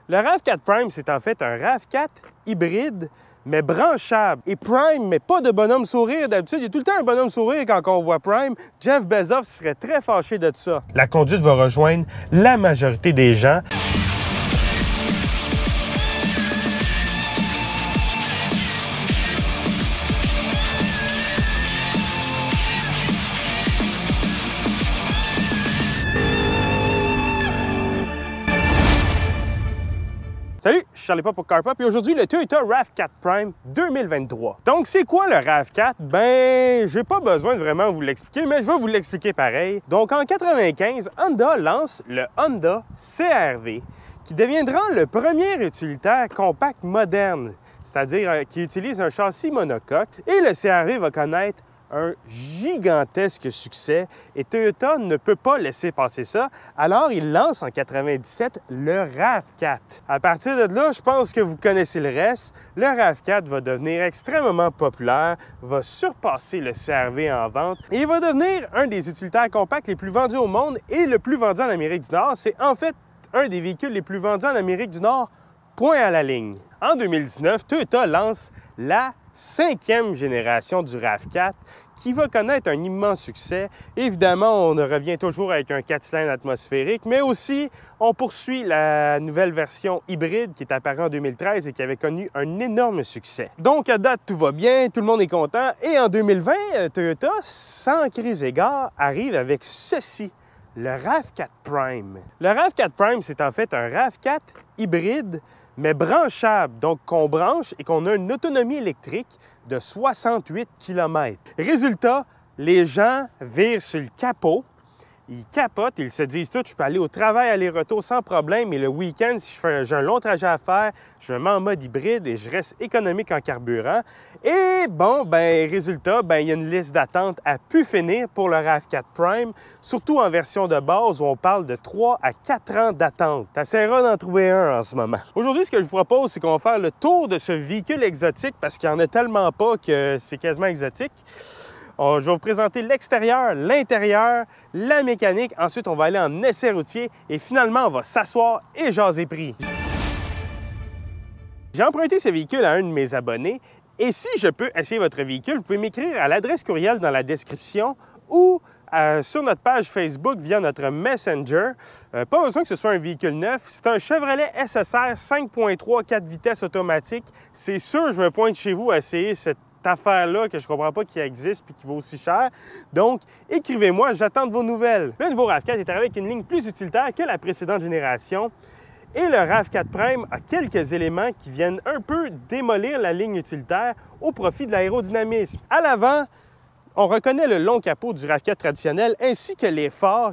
Le RAV4 Prime, c'est en fait un RAV4 hybride, mais branchable. Et Prime, mais pas de bonhomme sourire. D'habitude, il y a tout le temps un bonhomme sourire quand on voit Prime. Jeff Bezos serait très fâché de ça. La conduite va rejoindre la majorité des gens. Salut, je suis Charles Pop pour CarPop et aujourd'hui le Toyota RAV4 Prime 2023. Donc c'est quoi le RAV4? Ben, j'ai pas besoin de vraiment vous l'expliquer, mais je vais vous l'expliquer pareil. Donc en 1995, Honda lance le Honda CR-V qui deviendra le premier utilitaire compact moderne, c'est-à-dire qui utilise un châssis monocoque, et le CR-V va connaître un gigantesque succès et Toyota ne peut pas laisser passer ça. Alors, il lance en 97 le RAV4. À partir de là, je pense que vous connaissez le reste. Le RAV4 va devenir extrêmement populaire, va surpasser le CR-V en vente et il va devenir un des utilitaires compacts les plus vendus au monde et le plus vendu en Amérique du Nord. C'est en fait un des véhicules les plus vendus en Amérique du Nord, point à la ligne. En 2019, Toyota lance la 5e génération du RAV4 qui va connaître un immense succès. Évidemment, on revient toujours avec un 4 cylindres atmosphérique, mais aussi on poursuit la nouvelle version hybride qui est apparue en 2013 et qui avait connu un énorme succès. Donc à date, tout va bien, tout le monde est content. Et en 2020, Toyota, sans crise égard, arrive avec ceci, le RAV4 Prime. Le RAV4 Prime, c'est en fait un RAV4 hybride, mais branchable, donc qu'on branche et qu'on a une autonomie électrique de 68 km. Résultat, les gens virent sur le capot, ils capotent, ils se disent tout, je peux aller au travail, aller-retour sans problème, et le week-end, si j'ai un long trajet à faire, je me mets en mode hybride et je reste économique en carburant. Et bon, ben résultat, ben il y a une liste d'attente à pu finir pour le RAV4 Prime, surtout en version de base où on parle de 3 à 4 ans d'attente. T'essaieras d'en trouver un en ce moment. Aujourd'hui, ce que je vous propose, c'est qu'on va faire le tour de ce véhicule exotique parce qu'il n'y en a tellement pas que c'est quasiment exotique. Je vais vous présenter l'extérieur, l'intérieur, la mécanique. Ensuite, on va aller en essai routier et finalement, on va s'asseoir et jaser prix. J'ai emprunté ce véhicule à un de mes abonnés et si je peux essayer votre véhicule, vous pouvez m'écrire à l'adresse courriel dans la description ou sur notre page Facebook via notre Messenger. Pas besoin que ce soit un véhicule neuf. C'est un Chevrolet SSR 5.3 4 vitesses automatique. C'est sûr, je me pointe chez vous à essayer cette affaire-là que je ne comprends pas qui existe et qui vaut aussi cher. Donc, écrivez-moi, j'attends de vos nouvelles. Le nouveau RAV4 est arrivé avec une ligne plus utilitaire que la précédente génération. Et le RAV4 Prime a quelques éléments qui viennent un peu démolir la ligne utilitaire au profit de l'aérodynamisme. À l'avant, on reconnaît le long capot du RAV4 traditionnel ainsi que les phares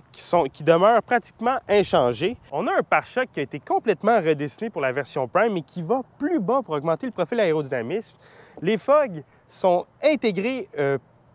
qui demeurent pratiquement inchangés. On a un pare-choc qui a été complètement redessiné pour la version Prime et qui va plus bas pour augmenter le profil aérodynamisme. Les fogs sont intégrés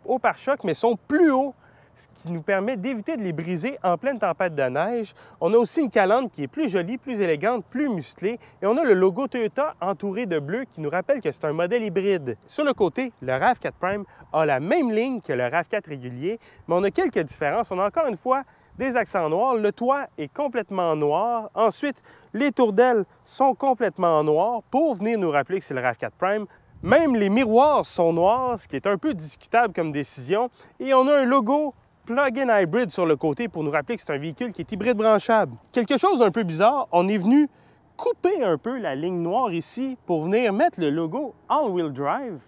au pare-choc mais sont plus hauts, ce qui nous permet d'éviter de les briser en pleine tempête de neige. On a aussi une calandre qui est plus jolie, plus élégante, plus musclée. Et on a le logo Toyota entouré de bleu qui nous rappelle que c'est un modèle hybride. Sur le côté, le RAV4 Prime a la même ligne que le RAV4 régulier, mais on a quelques différences. On a encore une fois des accents noirs. Le toit est complètement noir. Ensuite, les tours d'ailes sont complètement noires pour venir nous rappeler que c'est le RAV4 Prime. Même les miroirs sont noirs, ce qui est un peu discutable comme décision. Et on a un logo plug-in hybrid sur le côté pour nous rappeler que c'est un véhicule qui est hybride branchable. Quelque chose d'un peu bizarre, on est venu couper un peu la ligne noire ici pour venir mettre le logo All-Wheel Drive.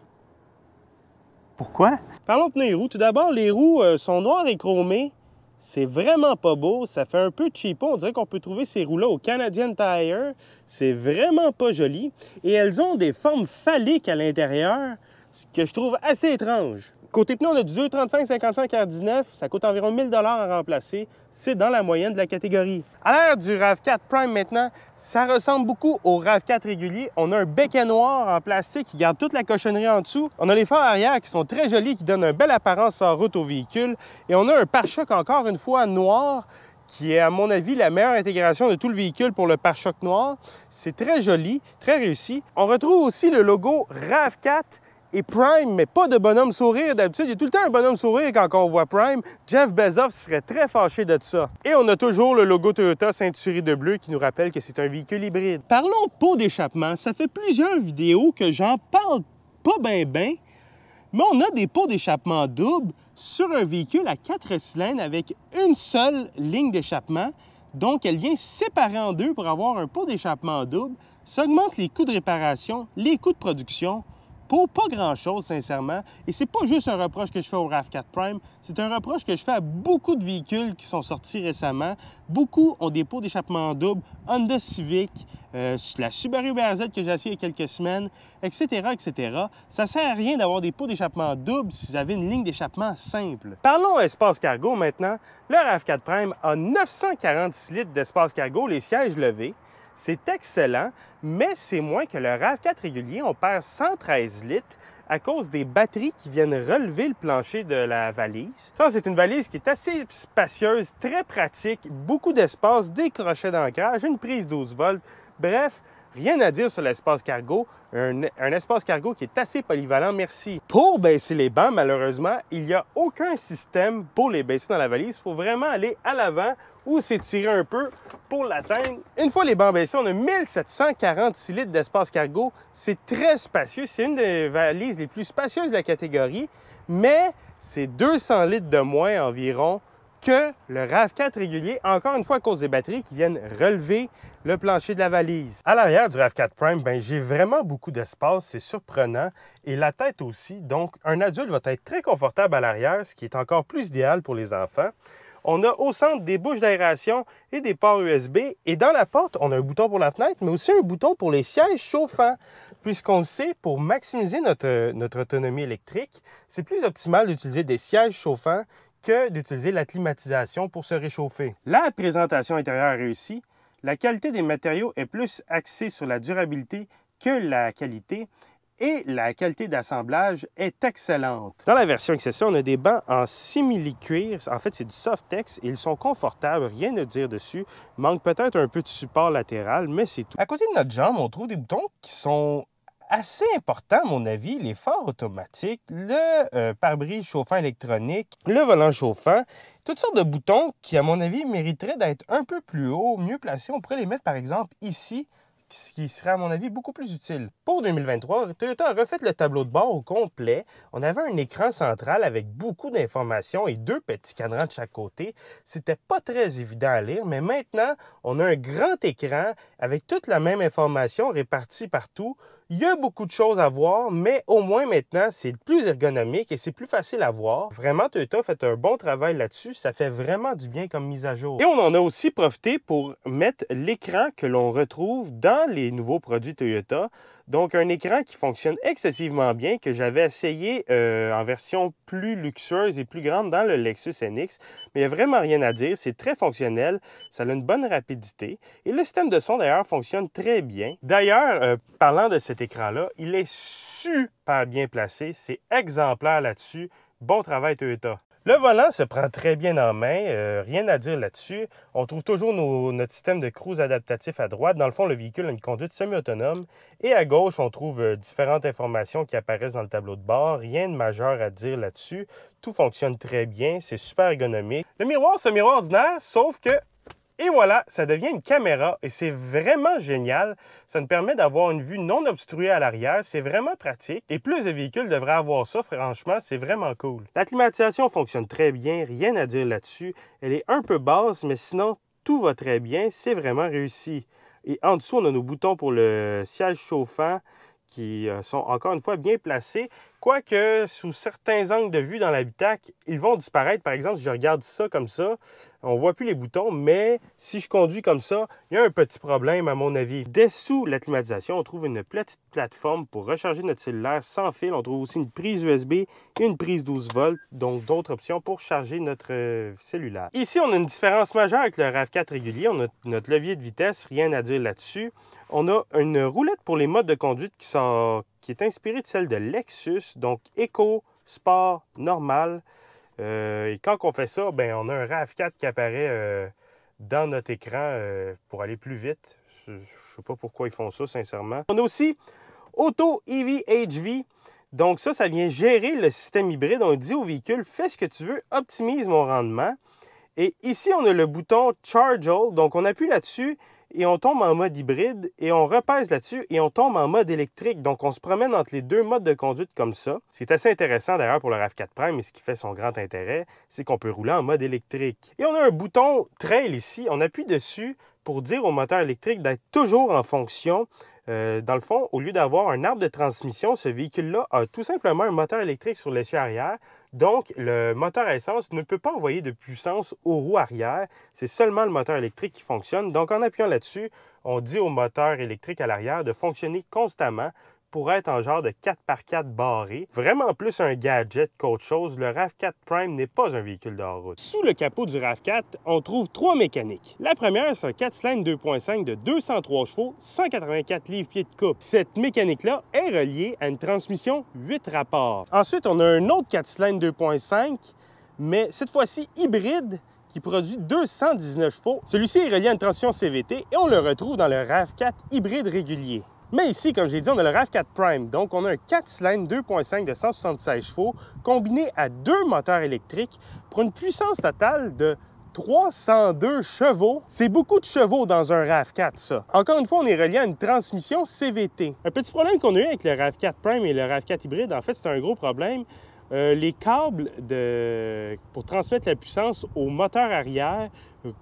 Pourquoi? Parlons de pneus et roues. Tout d'abord, les roues sont noires et chromées. C'est vraiment pas beau, ça fait un peu cheapo. On dirait qu'on peut trouver ces roues-là au Canadian Tire. C'est vraiment pas joli. Et elles ont des formes phalliques à l'intérieur, ce que je trouve assez étrange. Côté pneus, on a du 235-55 R19. Ça coûte environ 1 000 $ à remplacer. C'est dans la moyenne de la catégorie. À l'ère du RAV4 Prime maintenant, ça ressemble beaucoup au RAV4 régulier. On a un becquet noir en plastique qui garde toute la cochonnerie en dessous. On a les phares arrière qui sont très jolis, qui donnent une belle apparence en route au véhicule. Et on a un pare-choc encore une fois noir qui est, à mon avis, la meilleure intégration de tout le véhicule pour le pare-choc noir. C'est très joli, très réussi. On retrouve aussi le logo RAV4 et Prime, mais pas de bonhomme sourire. D'habitude, il y a tout le temps un bonhomme sourire quand on voit Prime. Jeff Bezos serait très fâché de ça. Et on a toujours le logo Toyota ceinturé de bleu qui nous rappelle que c'est un véhicule hybride. Parlons pot d'échappement. Ça fait plusieurs vidéos que j'en parle pas ben, mais on a des pots d'échappement doubles sur un véhicule à 4 cylindres avec une seule ligne d'échappement. Donc, elle vient séparer en deux pour avoir un pot d'échappement double. Ça augmente les coûts de réparation, les coûts de production, pour pas grand-chose, sincèrement. Et c'est pas juste un reproche que je fais au RAV4 Prime, c'est un reproche que je fais à beaucoup de véhicules qui sont sortis récemment. Beaucoup ont des pots d'échappement double, Honda Civic, la Subaru BRZ que j'ai essayé il y a quelques semaines, etc., etc. Ça sert à rien d'avoir des pots d'échappement double si vous avez une ligne d'échappement simple. Parlons espace cargo maintenant. Le RAV4 Prime a 946 litres d'espace cargo, les sièges levés. C'est excellent, mais c'est moins que le RAV4 régulier. On perd 113 litres à cause des batteries qui viennent relever le plancher de la valise. Ça, c'est une valise qui est assez spacieuse, très pratique, beaucoup d'espace, des crochets d'ancrage, une prise 12 volts. Bref, rien à dire sur l'espace cargo. Un espace cargo qui est assez polyvalent, merci. Pour baisser les bancs, malheureusement, il n'y a aucun système pour les baisser dans la valise. Il faut vraiment aller à l'avant ou s'étirer un peu pour l'atteindre. Une fois les bancs baissés, on a 1746 litres d'espace cargo. C'est très spacieux. C'est une des valises les plus spacieuses de la catégorie, mais c'est 200 litres de moins environ que le RAV4 régulier, encore une fois à cause des batteries qui viennent relever le plancher de la valise. À l'arrière du RAV4 Prime, j'ai vraiment beaucoup d'espace, c'est surprenant, et la tête aussi. Donc, un adulte va être très confortable à l'arrière, ce qui est encore plus idéal pour les enfants. On a au centre des bouches d'aération et des ports USB. Et dans la porte, on a un bouton pour la fenêtre, mais aussi un bouton pour les sièges chauffants. Puisqu'on le sait, pour maximiser notre autonomie électrique, c'est plus optimal d'utiliser des sièges chauffants que d'utiliser la climatisation pour se réchauffer. La présentation intérieure est réussie. La qualité des matériaux est plus axée sur la durabilité que la qualité. Et la qualité d'assemblage est excellente. Dans la version XSE, on a des bancs en simili-cuir. En fait, c'est du Softex et ils sont confortables, rien à dire dessus. Il manque peut-être un peu de support latéral, mais c'est tout. À côté de notre jambe, on trouve des boutons qui sont assez importants, à mon avis. Les phares automatiques, le pare-brise chauffant électronique, le volant chauffant. Toutes sortes de boutons qui, à mon avis, mériteraient d'être un peu plus haut, mieux placés. On pourrait les mettre, par exemple, ici, ce qui serait, à mon avis, beaucoup plus utile. Pour 2023, Toyota a refait le tableau de bord au complet. On avait un écran central avec beaucoup d'informations et deux petits cadrans de chaque côté. C'était pas très évident à lire, mais maintenant, on a un grand écran avec toute la même information répartie partout. Il y a beaucoup de choses à voir, mais au moins maintenant, c'est plus ergonomique et c'est plus facile à voir. Vraiment, Toyota a fait un bon travail là-dessus. Ça fait vraiment du bien comme mise à jour. Et on en a aussi profité pour mettre l'écran que l'on retrouve dans les nouveaux produits Toyota. Donc, un écran qui fonctionne excessivement bien, que j'avais essayé en version plus luxueuse et plus grande dans le Lexus NX. Mais il n'y a vraiment rien à dire. C'est très fonctionnel. Ça a une bonne rapidité. Et le système de son, d'ailleurs, fonctionne très bien. D'ailleurs, parlant de cet écran-là, il est super bien placé. C'est exemplaire là-dessus. Bon travail, Toyota. Le volant se prend très bien en main, rien à dire là-dessus. On trouve toujours notre système de cruise adaptatif à droite. Dans le fond, le véhicule a une conduite semi-autonome. Et à gauche, on trouve différentes informations qui apparaissent dans le tableau de bord. Rien de majeur à dire là-dessus. Tout fonctionne très bien, c'est super ergonomique. Le miroir, c'est un miroir ordinaire, sauf que... Et voilà, ça devient une caméra et c'est vraiment génial. Ça nous permet d'avoir une vue non obstruée à l'arrière. C'est vraiment pratique. Et plus de véhicules devraient avoir ça, franchement, c'est vraiment cool. La climatisation fonctionne très bien, rien à dire là-dessus. Elle est un peu basse, mais sinon, tout va très bien. C'est vraiment réussi. Et en dessous, on a nos boutons pour le siège chauffant qui sont encore une fois bien placés. Quoique, sous certains angles de vue dans l'habitacle, ils vont disparaître. Par exemple, si je regarde ça comme ça, on ne voit plus les boutons, mais si je conduis comme ça, il y a un petit problème à mon avis. Dessous la climatisation, on trouve une petite plateforme pour recharger notre cellulaire sans fil. On trouve aussi une prise USB et une prise 12 volts, donc d'autres options pour charger notre cellulaire. Ici, on a une différence majeure avec le RAV4 régulier. On a notre levier de vitesse, rien à dire là-dessus. On a une roulette pour les modes de conduite qui est inspirée de celle de Lexus, donc Eco, Sport, Normal. Et quand on fait ça, on a un RAV4 qui apparaît dans notre écran pour aller plus vite. Je ne sais pas pourquoi ils font ça, sincèrement. On a aussi Auto EV HV. Donc ça vient gérer le système hybride. On dit au véhicule, fais ce que tu veux, optimise mon rendement. Et ici, on a le bouton Charge All. Donc on appuie là-dessus et on tombe en mode hybride et on repèse là-dessus et on tombe en mode électrique. Donc, on se promène entre les deux modes de conduite comme ça. C'est assez intéressant d'ailleurs pour le RAV4 Prime, mais ce qui fait son grand intérêt, c'est qu'on peut rouler en mode électrique. Et on a un bouton Trail ici. On appuie dessus pour dire au moteur électrique d'être toujours en fonction. Dans le fond, au lieu d'avoir un arbre de transmission, ce véhicule-là a tout simplement un moteur électrique sur l'essieu arrière. Donc, le moteur à essence ne peut pas envoyer de puissance aux roues arrière. C'est seulement le moteur électrique qui fonctionne. Donc, en appuyant là-dessus, on dit au moteur électrique à l'arrière de fonctionner constamment pour être en genre de 4x4 barré. Vraiment plus un gadget qu'autre chose, le RAV4 Prime n'est pas un véhicule de hors-route. Sous le capot du RAV4, on trouve 3 mécaniques. La première, c'est un 4-cylindres 2.5 de 203 chevaux, 184 livres-pieds de couple. Cette mécanique-là est reliée à une transmission 8 rapports. Ensuite, on a un autre 4-cylindres 2.5, mais cette fois-ci hybride, qui produit 219 chevaux. Celui-ci est relié à une transmission CVT et on le retrouve dans le RAV4 hybride régulier. Mais ici, comme j'ai dit, on a le RAV4 Prime. Donc, on a un 4-cylindres 2.5 de 176 chevaux combiné à 2 moteurs électriques pour une puissance totale de 302 chevaux. C'est beaucoup de chevaux dans un RAV4, ça. Encore une fois, on est relié à une transmission CVT. Un petit problème qu'on a eu avec le RAV4 Prime et le RAV4 hybride, en fait, c'est un gros problème. Les câbles pour transmettre la puissance au moteur arrière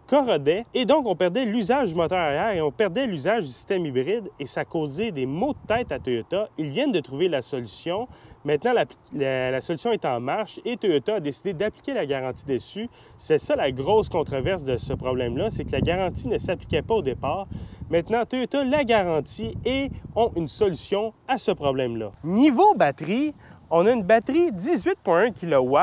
corrodaient et donc on perdait l'usage du moteur arrière et on perdait l'usage du système hybride et ça causait des maux de tête à Toyota. Ils viennent de trouver la solution. Maintenant, la solution est en marche et Toyota a décidé d'appliquer la garantie dessus. C'est ça la grosse controverse de ce problème-là, c'est que la garantie ne s'appliquait pas au départ. Maintenant, Toyota la garantit et ont une solution à ce problème-là. Niveau batterie, on a une batterie 18,1 kW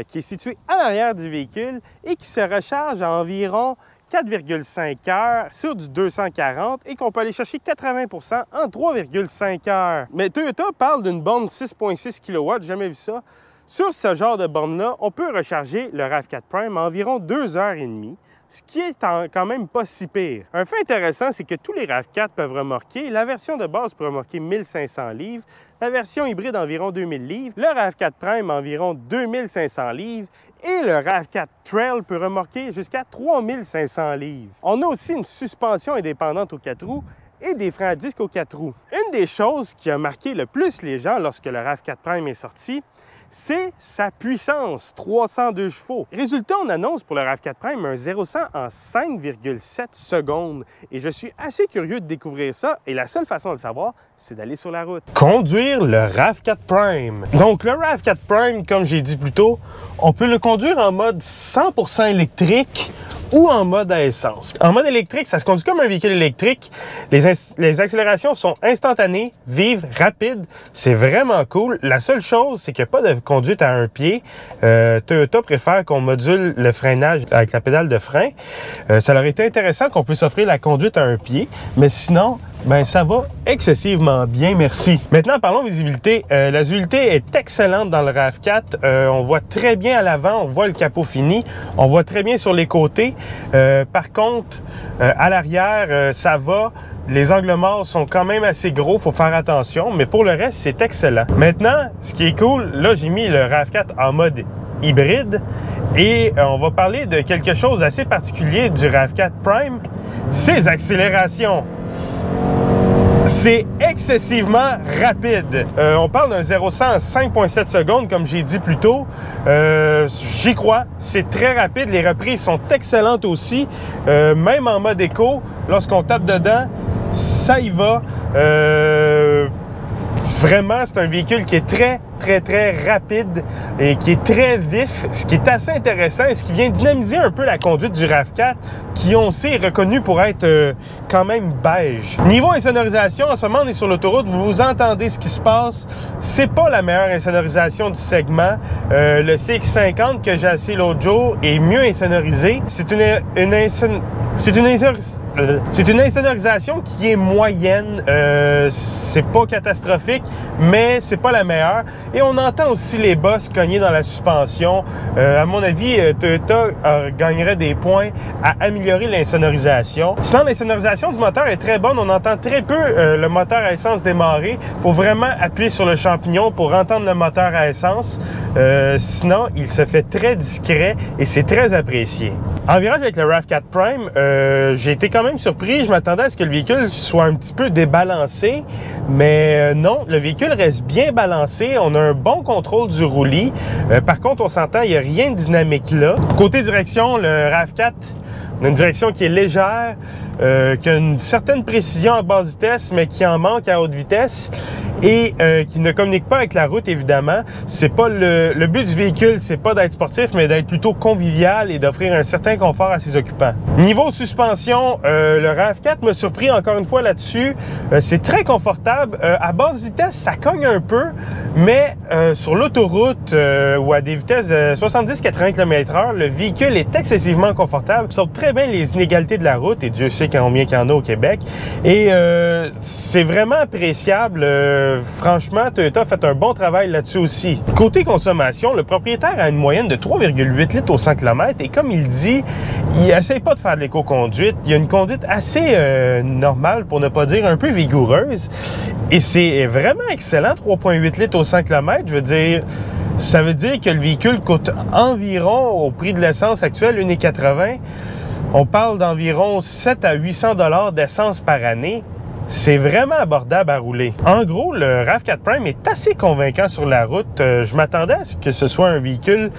qui est située à l'arrière du véhicule et qui se recharge à environ 4,5 heures sur du 240 et qu'on peut aller chercher 80 % en 3,5 heures. Mais Toyota parle d'une borne 6,6 kW, j'ai jamais vu ça. Sur ce genre de borne-là, on peut recharger le RAV4 Prime à environ 2h30. Ce qui est quand même pas si pire. Un fait intéressant, c'est que tous les RAV4 peuvent remorquer. La version de base peut remorquer 1500 livres, la version hybride environ 2000 livres, le RAV4 Prime environ 2500 livres et le RAV4 Trail peut remorquer jusqu'à 3500 livres. On a aussi une suspension indépendante aux 4 roues et des freins à disque aux 4 roues. Une des choses qui a marqué le plus les gens lorsque le RAV4 Prime est sorti, c'est sa puissance, 302 chevaux. Résultat, on annonce pour le RAV4 Prime un 0-100 en 5,7 secondes. Et je suis assez curieux de découvrir ça. Et la seule façon de le savoir, c'est d'aller sur la route. Conduire le RAV4 Prime. Donc, le RAV4 Prime, comme j'ai dit plus tôt, on peut le conduire en mode 100% électrique ou en mode à essence. En mode électrique, ça se conduit comme un véhicule électrique. Les accélérations sont instantanées, vives, rapides. C'est vraiment cool. La seule chose, c'est qu'il n'y a pas de conduite à un pied. Toyota préfère qu'on module le freinage avec la pédale de frein. Ça leur été intéressant qu'on puisse offrir la conduite à un pied, mais sinon, ben ça va excessivement bien, merci. Maintenant, parlons visibilité. La visibilité est excellente dans le RAV4. On voit très bien à l'avant, on voit le capot fini, on voit très bien sur les côtés. Par contre, à l'arrière, ça va. Les angles morts sont quand même assez gros, il faut faire attention, mais pour le reste, c'est excellent. Maintenant, ce qui est cool, là, j'ai mis le RAV4 en mode hybride et on va parler de quelque chose d'assez particulier du RAV4 Prime, ses accélérations. C'est excessivement rapide. On parle d'un 0-100 en 5,7 secondes, comme j'ai dit plus tôt. J'y crois, c'est très rapide. Les reprises sont excellentes aussi. Même en mode éco, lorsqu'on tape dedans, ça y va. Vraiment, c'est un véhicule qui est très rapide et qui est très vif, ce qui est assez intéressant et ce qui vient dynamiser un peu la conduite du RAV4 qui, on sait, est reconnu pour être quand même beige. Niveau insonorisation, en ce moment, on est sur l'autoroute, vous entendez ce qui se passe. C'est pas la meilleure insonorisation du segment. Le CX-50 que j'ai essayé l'autre jour est mieux insonorisé. C'est C'est une insonorisation qui est moyenne. C'est pas catastrophique, mais c'est pas la meilleure. Et on entend aussi les bosses cogner dans la suspension. À mon avis, Toyota gagnerait des points à améliorer l'insonorisation. Sinon, l'insonorisation du moteur est très bonne. On entend très peu le moteur à essence démarrer. Il faut vraiment appuyer sur le champignon pour entendre le moteur à essence. Sinon, il se fait très discret et c'est très apprécié. En virage avec le RAV4 Prime, j'ai été quand même surpris. Je m'attendais à ce que le véhicule soit un petit peu débalancé, mais non, le véhicule reste bien balancé. On a un bon contrôle du roulis. Par contre, on s'entend, il n'y a rien de dynamique là. Côté direction, le RAV4, on a une direction qui est légère, qui a une certaine précision à basse vitesse, mais qui en manque à haute vitesse et qui ne communique pas avec la route, évidemment. C'est pas le but du véhicule, c'est pas d'être sportif, mais d'être plutôt convivial et d'offrir un certain confort à ses occupants. Niveau suspension, le RAV4 m'a surpris encore une fois là-dessus. C'est très confortable. À basse vitesse, ça cogne un peu, mais sur l'autoroute ou à des vitesses de 70-80 km/h, le véhicule est excessivement confortable, absorbe très bien les inégalités de la route, et Dieu sait combien qu'il y en a au Québec. Et c'est vraiment appréciable. Franchement, Toyota a fait un bon travail là-dessus aussi. Côté consommation, le propriétaire a une moyenne de 3,8 litres au 100 km et comme il dit, il n'essaie pas de faire de l'éco-conduite. Il y a une conduite assez normale, pour ne pas dire un peu vigoureuse. Et c'est vraiment excellent, 3,8 litres au 100 km. Je veux dire, ça veut dire que le véhicule coûte environ, au prix de l'essence actuelle, 1,80 $. On parle d'environ 700 à 800 $ d'essence par année. C'est vraiment abordable à rouler. En gros, le RAV4 Prime est assez convaincant sur la route. Je m'attendais à ce que ce soit un véhicule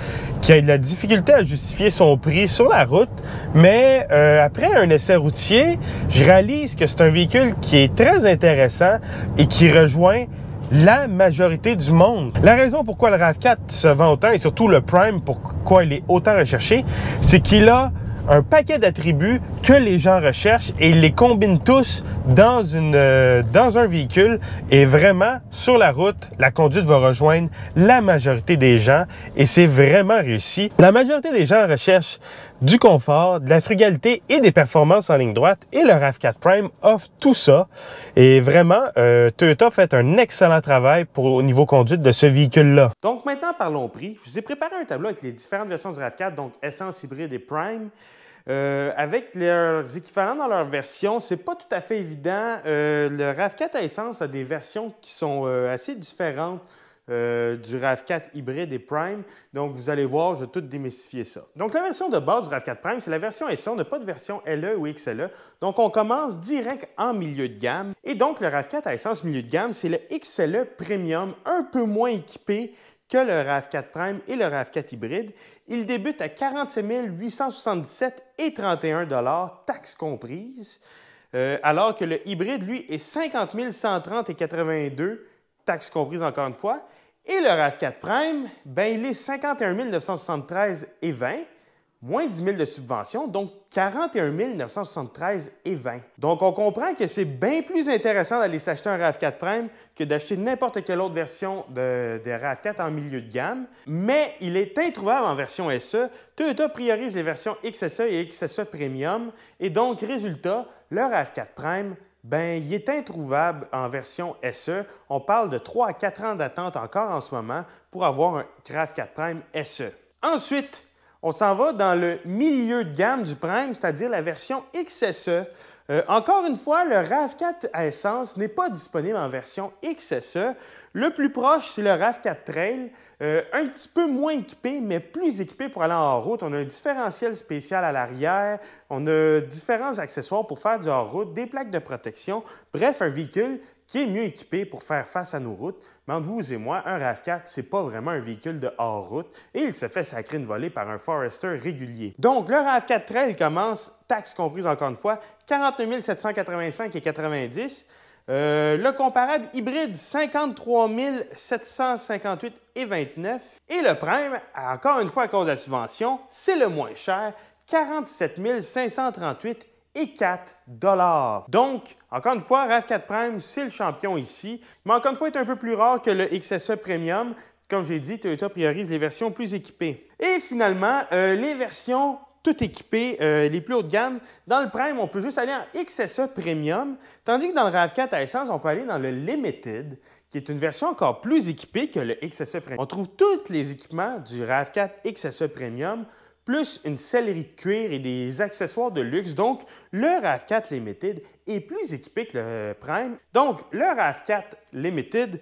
qui ait de la difficulté à justifier son prix sur la route, mais après un essai routier, je réalise que c'est un véhicule qui est très intéressant et qui rejoint la majorité du monde. La raison pourquoi le RAV4 se vend autant, et surtout le Prime, pourquoi il est autant recherché, c'est qu'il a un paquet d'attributs que les gens recherchent et ils les combinent tous dans un véhicule. Et vraiment, sur la route, la conduite va rejoindre la majorité des gens et c'est vraiment réussi. La majorité des gens recherchent du confort, de la frugalité et des performances en ligne droite et le RAV4 Prime offre tout ça. Et vraiment, Toyota fait un excellent travail au niveau conduite de ce véhicule-là. Donc maintenant, parlons prix. Je vous ai préparé un tableau avec les différentes versions du RAV4, donc essence, hybride et Prime. Avec leurs équivalents dans leur version, c'est pas tout à fait évident. Le RAV4 à essence a des versions qui sont assez différentes du RAV4 hybride et Prime. Donc, vous allez voir, je vais tout démystifier ça. Donc, la version de base du RAV4 Prime, c'est la version SE. On n'a pas de version LE ou XLE. Donc, on commence direct en milieu de gamme. Et donc, le RAV4 à essence milieu de gamme, c'est le XLE Premium, un peu moins équipé que le RAV4 Prime et le RAV4 hybride. Il débute à 47 877 et 31 $, taxes comprises, alors que le hybride, lui, est 50 130 et 82, taxes comprises encore une fois. Et le RAV4 Prime, ben, il est 51 973 et 20, moins 10 000 de subvention, donc 41 973 et 20. Donc, on comprend que c'est bien plus intéressant d'aller s'acheter un RAV4 Prime que d'acheter n'importe quelle autre version de RAV4 en milieu de gamme. Mais il est introuvable en version SE. Toyota priorise les versions XSE et XSE Premium. Et donc, résultat, le RAV4 Prime, ben, il est introuvable en version SE. On parle de 3 à 4 ans d'attente encore en ce moment pour avoir un RAV4 Prime SE. Ensuite, on s'en va dans le milieu de gamme du Prime, c'est-à-dire la version XSE. Encore une fois, le RAV4 à essence n'est pas disponible en version XSE. Le plus proche, c'est le RAV4 Trail, un petit peu moins équipé, mais plus équipé pour aller en route. On a un différentiel spécial à l'arrière, on a différents accessoires pour faire du hors-route, des plaques de protection. Bref, un véhicule qui est mieux équipé pour faire face à nos routes. Mais entre vous et moi, un RAV4, ce n'est pas vraiment un véhicule de hors-route et il se fait sacrer une volée par un Forester régulier. Donc, le RAV4 Trail commence, taxes comprises encore une fois, 49 785 et 90. Le comparable hybride, 53 758 et 29. Et le Prime, encore une fois à cause de la subvention, c'est le moins cher, 47 538 et 4 $. Donc, encore une fois, RAV4 Prime, c'est le champion ici. Mais encore une fois, il est un peu plus rare que le XSE Premium. Comme j'ai dit, Toyota priorise les versions plus équipées. Et finalement, les versions tout équipés, les plus haut de gamme. Dans le Prime, on peut juste aller en XSE Premium, tandis que dans le RAV4 à essence, on peut aller dans le Limited, qui est une version encore plus équipée que le XSE Premium. On trouve tous les équipements du RAV4 XSE Premium, plus une sellerie de cuir et des accessoires de luxe. Donc, le RAV4 Limited est plus équipé que le Prime. Donc, le RAV4 Limited,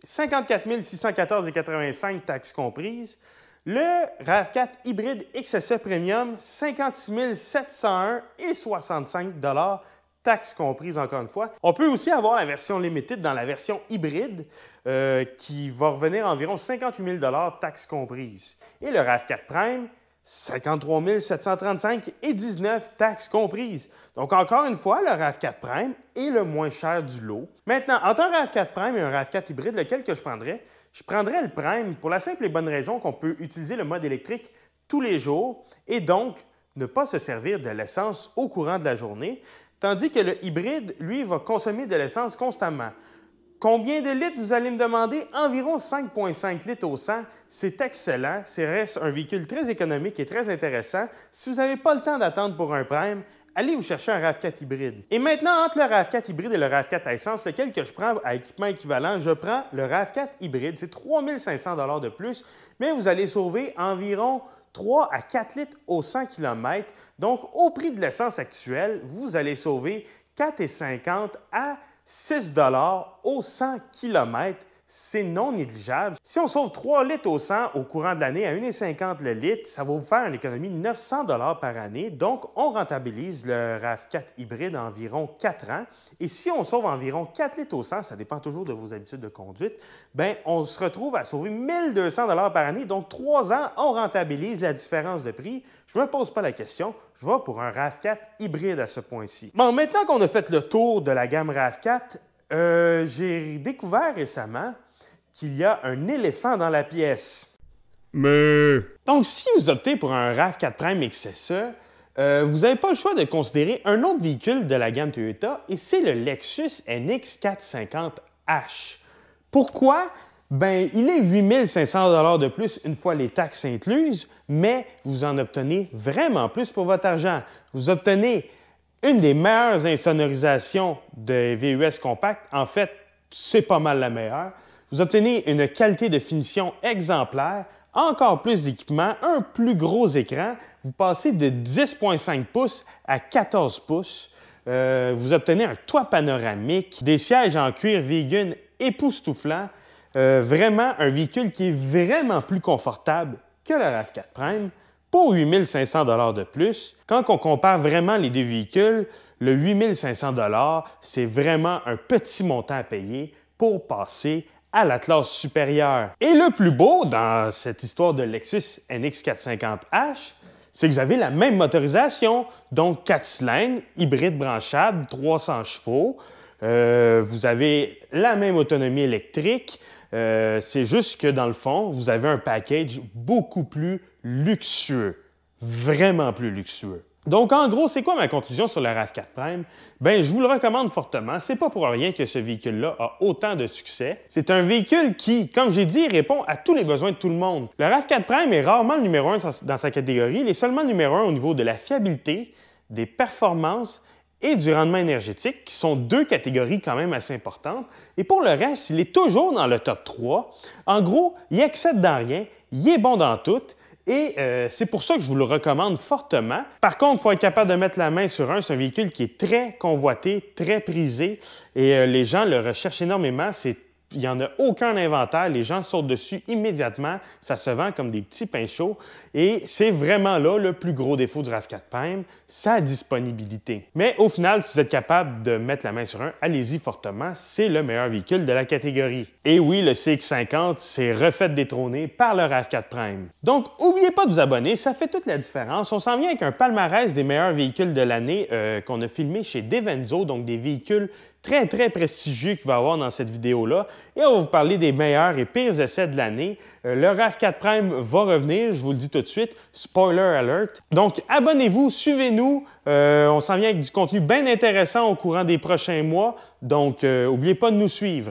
54 614,85 taxes comprises. Le RAV4 hybride XSE Premium, 56 701,65 taxes comprises encore une fois. On peut aussi avoir la version Limited dans la version hybride qui va revenir à environ 58 000 taxes comprises. Et le RAV4 Prime, 53 735,19 taxes comprises. Donc, encore une fois, le RAV4 Prime est le moins cher du lot. Maintenant, entre un RAV4 Prime et un RAV4 hybride, lequel que je prendrais? Je prendrais le Prime pour la simple et bonne raison qu'on peut utiliser le mode électrique tous les jours et donc ne pas se servir de l'essence au courant de la journée, tandis que le hybride, lui, va consommer de l'essence constamment. Combien de litres, vous allez me demander? Environ 5,5 litres au 100. C'est excellent. C'est reste un véhicule très économique et très intéressant. Si vous n'avez pas le temps d'attendre pour un Prime, allez vous chercher un RAV4 hybride. Et maintenant, entre le RAV4 hybride et le RAV4 à essence, lequel que je prends à équipement équivalent, je prends le RAV4 hybride. C'est 3 500 $ de plus, mais vous allez sauver environ 3 à 4 litres au 100 km. Donc, au prix de l'essence actuelle, vous allez sauver 4,50 à 6 $ au 100 km. C'est non négligeable. Si on sauve 3 litres au 100 au courant de l'année à 1,50 le litre, ça va vous faire une économie de 900 $ par année. Donc, on rentabilise le RAV4 hybride à environ 4 ans. Et si on sauve environ 4 litres au 100, ça dépend toujours de vos habitudes de conduite, bien, on se retrouve à sauver 1 200 $ par année. Donc, 3 ans, on rentabilise la différence de prix. Je ne me pose pas la question, je vais pour un RAV4 hybride à ce point-ci. Bon, maintenant qu'on a fait le tour de la gamme RAV4, j'ai découvert récemment qu'il y a un éléphant dans la pièce. Mais... Donc, si vous optez pour un RAV4 Prime XSE, vous n'avez pas le choix de considérer un autre véhicule de la gamme Toyota, et c'est le Lexus NX 450H. Pourquoi? Bien, il est 8 500 $ de plus une fois les taxes incluses, mais vous en obtenez vraiment plus pour votre argent. Vous obtenez une des meilleures insonorisations de VUS compact. En fait, c'est pas mal la meilleure. Vous obtenez une qualité de finition exemplaire, encore plus d'équipement, un plus gros écran. Vous passez de 10,5 pouces à 14 pouces. Vous obtenez un toit panoramique, des sièges en cuir vegan époustouflants. Vraiment un véhicule qui est vraiment plus confortable que le RAV4 Prime pour 8 500 $ de plus. Quand on compare vraiment les deux véhicules, le 8 500 $, c'est vraiment un petit montant à payer pour passer à la classe supérieure. Et le plus beau dans cette histoire de Lexus NX 450H, c'est que vous avez la même motorisation, donc 4 cylindres, hybride branchable, 300 chevaux. Vous avez la même autonomie électrique. C'est juste que dans le fond, vous avez un package beaucoup plus luxueux, vraiment plus luxueux. Donc, en gros, c'est quoi ma conclusion sur le RAV4 Prime? Bien, je vous le recommande fortement. C'est pas pour rien que ce véhicule-là a autant de succès. C'est un véhicule qui, comme j'ai dit, répond à tous les besoins de tout le monde. Le RAV4 Prime est rarement le numéro 1 dans sa catégorie. Il est seulement le numéro 1 au niveau de la fiabilité, des performances et du rendement énergétique, qui sont deux catégories quand même assez importantes. Et pour le reste, il est toujours dans le top 3. En gros, il excède dans rien, il est bon dans tout. Et c'est pour ça que je vous le recommande fortement. Par contre, il faut être capable de mettre la main sur un. C'est un véhicule qui est très convoité, très prisé. Et les gens le recherchent énormément. Il n'y en a aucun inventaire. Les gens sautent dessus immédiatement. Ça se vend comme des petits pains chauds. Et c'est vraiment là le plus gros défaut du RAV4 Prime, sa disponibilité. Mais au final, si vous êtes capable de mettre la main sur un, allez-y fortement. C'est le meilleur véhicule de la catégorie. Et oui, le CX-50 s'est refait détrôner par le RAV4 Prime. Donc, n'oubliez pas de vous abonner. Ça fait toute la différence. On s'en vient avec un palmarès des meilleurs véhicules de l'année qu'on a filmé chez Devenzo, donc des véhicules très, très prestigieux qu'il va y avoir dans cette vidéo-là. Et on va vous parler des meilleurs et pires essais de l'année. Le RAV4 Prime va revenir, je vous le dis tout de suite. Spoiler alert. Donc, abonnez-vous, suivez-nous. On s'en vient avec du contenu bien intéressant au courant des prochains mois. Donc, n'oubliez pas de nous suivre.